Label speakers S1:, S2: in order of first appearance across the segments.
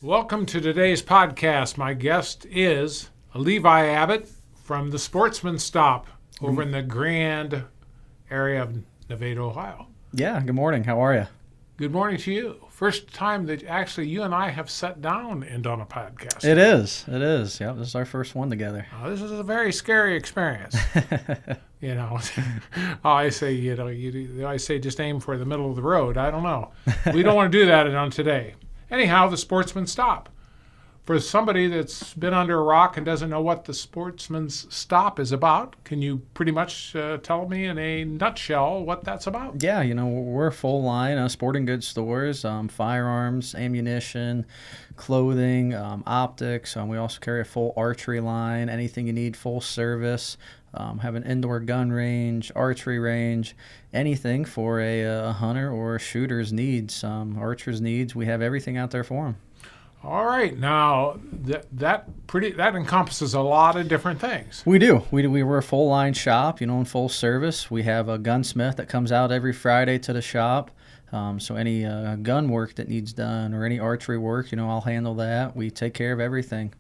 S1: Welcome to today's podcast. My guest is Levi Abbott from the Sportsmen stop over in the Grand area of Nevada, Ohio.
S2: Yeah, good morning. How are you?
S1: Good morning to you. First time that actually you and I have sat down and done a podcast.
S2: It is. Yeah, this is our first one together.
S1: This is a very scary experience. You know, I say, I say just aim for the middle of the road. I don't know. We don't want to do that on today. Anyhow, the Sportsmen stop. For somebody that's been under a rock and doesn't know what the Sportsman's stop is about, can you pretty much tell me in a nutshell what that's about?
S2: Yeah, we're a full line of sporting goods stores, firearms, ammunition, clothing, optics. We also carry a full archery line, anything you need, full service. Have an indoor gun range, archery range, anything for a hunter or a shooter's needs, archer's needs. We have everything out there for them.
S1: All right. Now, that encompasses a lot of different things.
S2: We do. We're a full line shop, in full service. We have a gunsmith that comes out every Friday to the shop. So any gun work that needs done or any archery work, I'll handle that. We take care of everything.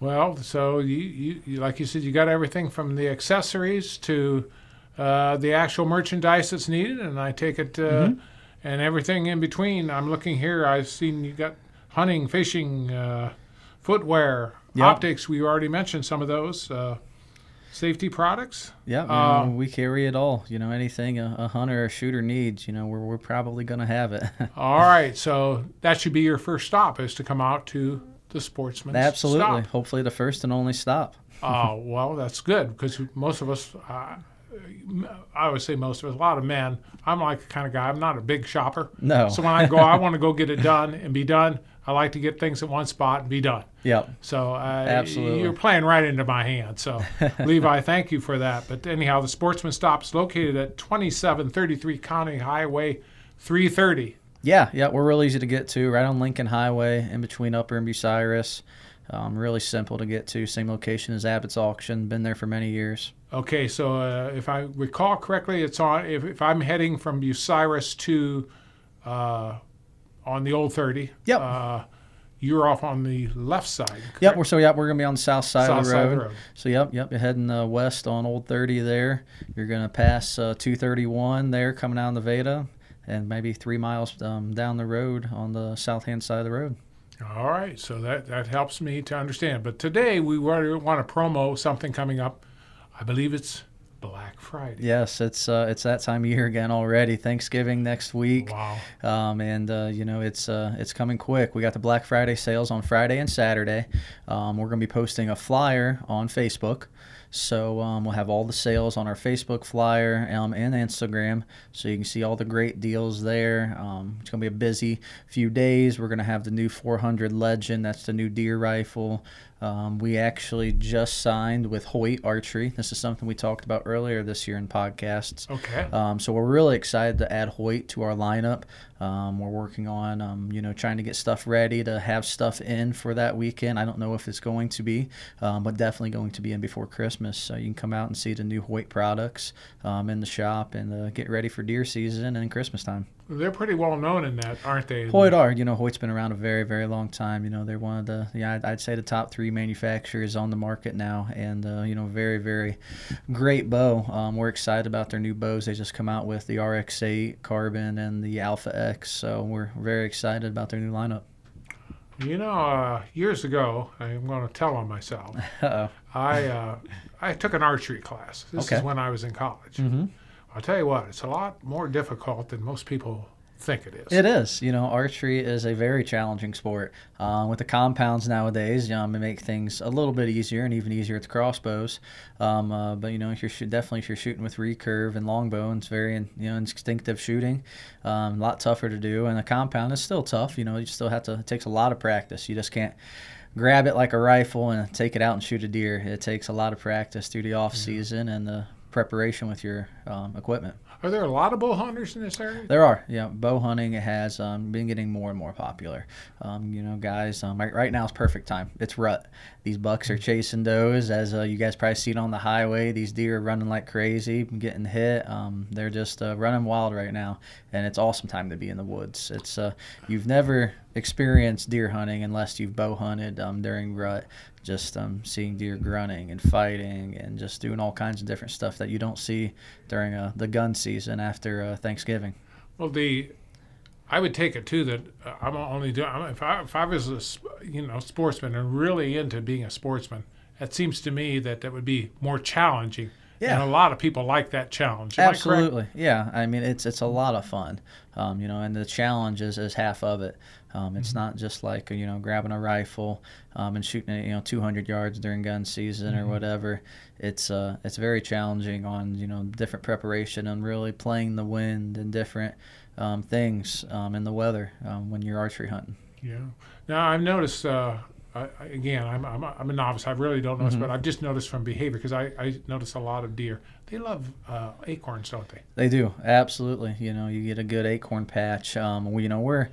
S1: Well, so you like you said, you got everything from the accessories to the actual merchandise that's needed, and I take it and everything in between. I'm looking here. I've seen you got hunting, fishing, footwear, optics. We already mentioned some of those. Safety products.
S2: Yeah, we carry it all. Anything a hunter or shooter needs, we're probably going to have it.
S1: All right, so that should be your first stop, is to come out to the Sportsman's
S2: Absolutely.
S1: stop.
S2: Hopefully the first and only stop.
S1: Well, that's good, because most of us, I would say most of us, a lot of men, I'm like the kind of guy, I'm not a big shopper.
S2: No.
S1: So when I go, I want to go get it done and be done. I like to get things at one spot and be done.
S2: Yep.
S1: So
S2: Absolutely.
S1: You're playing right into my hand. So, Levi, thank you for that. But anyhow, the Sportsman stop is located at 2733 County Highway 330.
S2: Yeah, we're real easy to get to, right on Lincoln Highway, in between Upper and Bucyrus. Really simple to get to. Same location as Abbott's Auction. Been there for many years.
S1: Okay, so if I recall correctly, it's on. If I'm heading from Bucyrus to on the old 30.
S2: Yep.
S1: You're off on the left side. Correct?
S2: Yep. We're going to be on the south side of the
S1: Side
S2: road.
S1: of the road.
S2: So you're heading west on Old 30 there. You're going to pass 231 there coming out of Nevada, and maybe 3 miles down the road on the south-hand side of the road.
S1: All right, so that helps me to understand. But today we want to promo something coming up. I believe it's Black Friday.
S2: Yes, it's that time of year again already. Thanksgiving next week.
S1: Wow.
S2: It's coming quick. We got the Black Friday sales on Friday and Saturday. We're going to be posting a flyer on Facebook. So we'll have all the sales on our Facebook flyer and Instagram, so you can see all the great deals there. It's going to be a busy few days. We're going to have the new 400 Legend. That's the new deer rifle. We actually just signed with Hoyt Archery. This is something we talked about earlier this year in podcasts.
S1: Okay.
S2: So we're really excited to add Hoyt to our lineup. We're working on, trying to get stuff ready to have stuff in for that weekend. I don't know if it's going to be, but definitely going to be in before Christmas. So you can come out and see the new Hoyt products in the shop and get ready for deer season and Christmas time.
S1: They're pretty well known in that, aren't they?
S2: Hoyt are. Hoyt's been around a very, very long time. They're one of the, I'd say the top 3 manufacturers on the market now, and very, very great bow. We're excited about their new bows. They just come out with the RX-8 Carbon and the Alpha X, so we're very excited about their new lineup.
S1: Years ago, I'm going to tell on myself.
S2: Uh-oh.
S1: I took an archery class. This is when I was in college.
S2: Mm-hmm.
S1: I'll tell you what, it's a lot more difficult than most people think it is.
S2: It is. Archery is a very challenging sport. With the compounds nowadays, it make things a little bit easier and even easier with the crossbows. But if you're shooting with recurve and longbow, it's very instinctive shooting. A lot tougher to do, and the compound is still tough. You still have to. It takes a lot of practice. You just can't grab it like a rifle and take it out and shoot a deer. It takes a lot of practice through the off season and the preparation with your equipment.
S1: Are there a lot of bow hunters in this area?
S2: There are. Bow hunting has been getting more and more popular. Guys, right now is perfect time. It's rut. These bucks are chasing does, as you guys probably seen on the highway. These deer are running like crazy, getting hit. They're just running wild right now, and it's awesome time to be in the woods. It's you've never experience deer hunting unless you've bow hunted during rut. Just seeing deer grunting and fighting and just doing all kinds of different stuff that you don't see during the gun season after Thanksgiving.
S1: Well, I would take it too that I'm only doing if I was a sportsman and really into being a sportsman. It seems to me that would be more challenging.
S2: Yeah.
S1: And a lot of people like that challenge. Am I correct?
S2: Absolutely. Yeah. I mean, it's a lot of fun, and the challenge is half of it. It's not just like, grabbing a rifle and shooting it, 200 yards during gun season or whatever. It's very challenging on, different preparation and really playing the wind and different things in the weather when you're archery hunting.
S1: Yeah. Now, I've noticed, again, I'm a novice. I really don't notice, but I've just noticed from behavior, because I notice a lot of deer. They love acorns, don't they?
S2: They do, absolutely. You get a good acorn patch. We're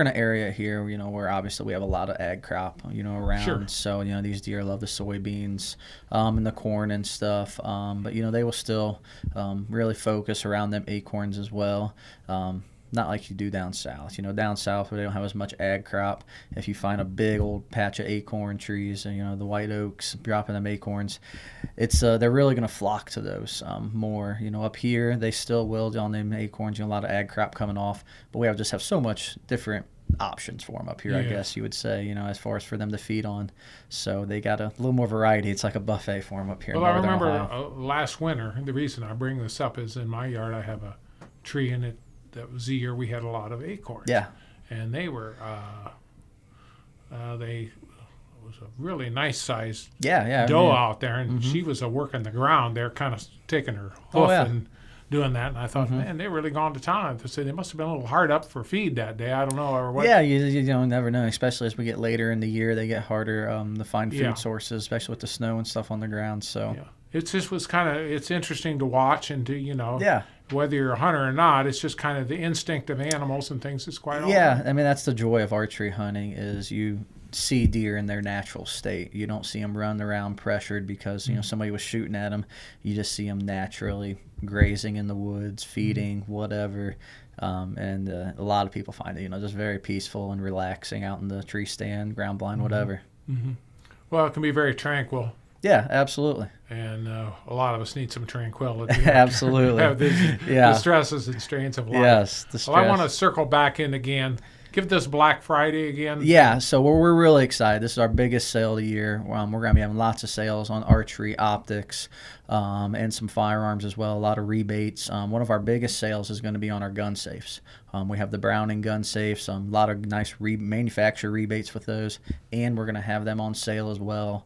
S2: in an area here, where obviously we have a lot of ag crop, around.
S1: Sure.
S2: So these deer love the soybeans and the corn and stuff. But they will still really focus around them acorns as well. Not like you do down south. Down south where they don't have as much ag crop, if you find a big old patch of acorn trees and, the white oaks dropping them acorns, it's they're really going to flock to those more. Up here, they still will on them acorns, a lot of ag crop coming off, but we just have so much different options for them up here, I guess you would say, as far as for them to feed on. So they got a little more variety. It's like a buffet for them up here.
S1: Well,
S2: in
S1: I remember
S2: Ohio.
S1: last winter, the reason I bring this up is in my yard I have a tree in it. That was the year we had a lot of acorns.
S2: Yeah.
S1: And they were, it was a really nice sized doe out there, and she was working the ground there, kind of taking her hoof and doing that. And I thought, man, they're really gone to town. I said, they must have been a little hard up for feed that day. I don't know, or what.
S2: Yeah, you don't never know, especially as we get later in the year, they get harder to find food sources, especially with the snow and stuff on the ground. So
S1: it just was it's interesting to watch and to, whether you're a hunter or not, it's just kind of the instinct of animals and things. It's quite awesome.
S2: Yeah, I mean, that's the joy of archery hunting is you see deer in their natural state. You don't see them run around pressured because, somebody was shooting at them. You just see them naturally grazing in the woods, feeding, whatever. And a lot of people find it, just very peaceful and relaxing out in the tree stand, ground blind, whatever.
S1: Mm-hmm. Well, it can be very tranquil.
S2: Yeah, absolutely.
S1: And a lot of us need some tranquility.
S2: Absolutely.
S1: The stresses and strains of life.
S2: Yes, the stress.
S1: Well, I want to circle back in again. Give this Black Friday again.
S2: Yeah, so we're really excited. This is our biggest sale of the year. We're going to be having lots of sales on archery, optics, and some firearms as well. A lot of rebates. One of our biggest sales is going to be on our gun safes. We have the Browning gun safes, a lot of nice manufacturer rebates with those, and we're going to have them on sale as well.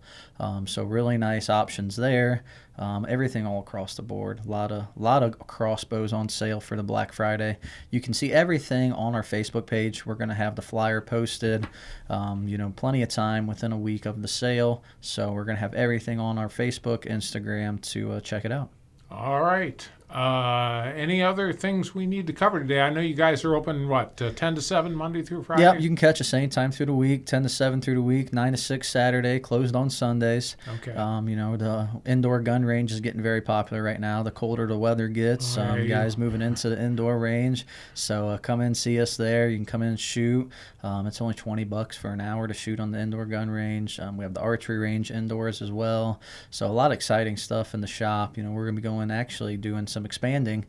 S2: So really nice options there. Everything all across the board. A lot of crossbows on sale for the Black Friday. You can see everything on our Facebook page. We're going to have the flyer posted, plenty of time within a week of the sale. So we're going to have everything on our Facebook, Instagram to check it out.
S1: All right. Any other things we need to cover today? I know you guys are open, 10 to 7 Monday through Friday?
S2: Yep, you can catch us anytime through the week, 10 to 7 through the week, 9 to 6 Saturday, closed on Sundays.
S1: Okay.
S2: The indoor gun range is getting very popular right now. The colder the weather gets, guys moving into the indoor range. So come in, see us there. You can come in and shoot. It's only $20 for an hour to shoot on the indoor gun range. We have the archery range indoors as well. So a lot of exciting stuff in the shop. We're going to be doing some expanding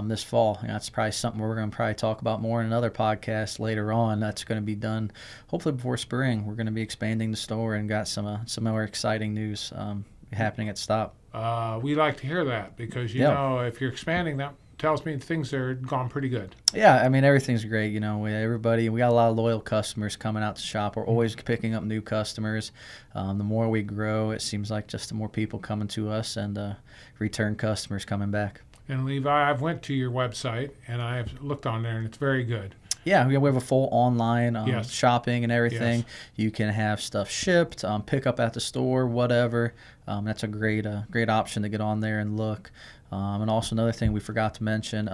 S2: this fall. That's probably something we're going to probably talk about more in another podcast later on. That's going to be done hopefully before spring. We're going to be expanding the store and got some more exciting news happening at Stop.
S1: We like to hear that because, if you're expanding, that tells me things are gone pretty good.
S2: Yeah, I mean, everything's great. We got a lot of loyal customers coming out to shop. We're always picking up new customers. The more we grow, it seems like just the more people coming to us and return customers coming back.
S1: And Levi, I've went to your website and I've looked on there and it's very good.
S2: Yeah, we have a full online shopping and everything. Yes. You can have stuff shipped, pick up at the store, whatever. That's a great option to get on there and look. And also another thing we forgot to mention,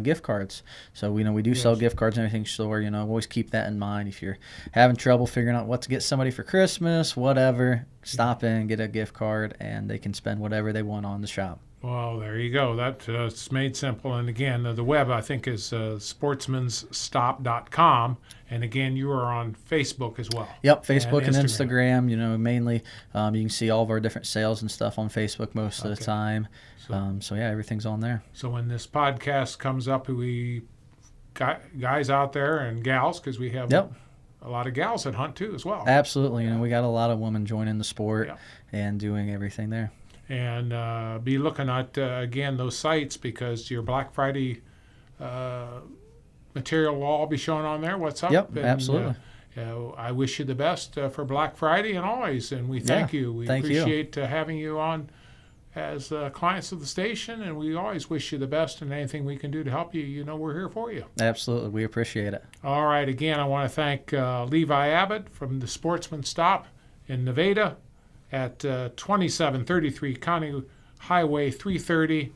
S2: gift cards. So we do sell gift cards and everything store. Always keep that in mind. If you're having trouble figuring out what to get somebody for Christmas, whatever, stop in, get a gift card, and they can spend whatever they want on the shop.
S1: Well, there you go. It's made simple. And again, the web, I think, is sportsmansstop.com. And again, you are on Facebook as well.
S2: Yep, Facebook and Instagram. Mainly you can see all of our different sales and stuff on Facebook most of the time. So yeah, everything's on there.
S1: So when this podcast comes up, we got guys out there and gals, because we have a lot of gals that hunt too as well.
S2: Absolutely. We got a lot of women joining the sport and doing everything there.
S1: And be looking at, again, those sites, because your Black Friday material will all be shown on there. What's up?
S2: Yep,
S1: and,
S2: absolutely.
S1: I wish you the best for Black Friday and always. And we thank you. We appreciate having you on as clients of the station. And we always wish you the best, and anything we can do to help you, we're here for you.
S2: Absolutely. We appreciate it.
S1: All right. Again, I want to thank Levi Abbott from the Sportsman Stop in Nevada at 2733 County Highway 330.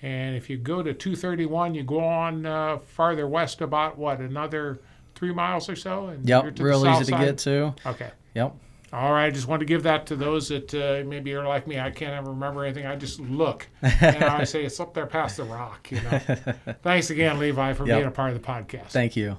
S1: And if you go to 231, you go on farther west about, another 3 miles or so? And
S2: yep, real easy to get to.
S1: Okay.
S2: Yep.
S1: All right, I just want to give that to those that maybe are like me. I can't ever remember anything. I just look, and I say it's up there past the rock. Thanks again, Levi, for being a part of the podcast.
S2: Thank you.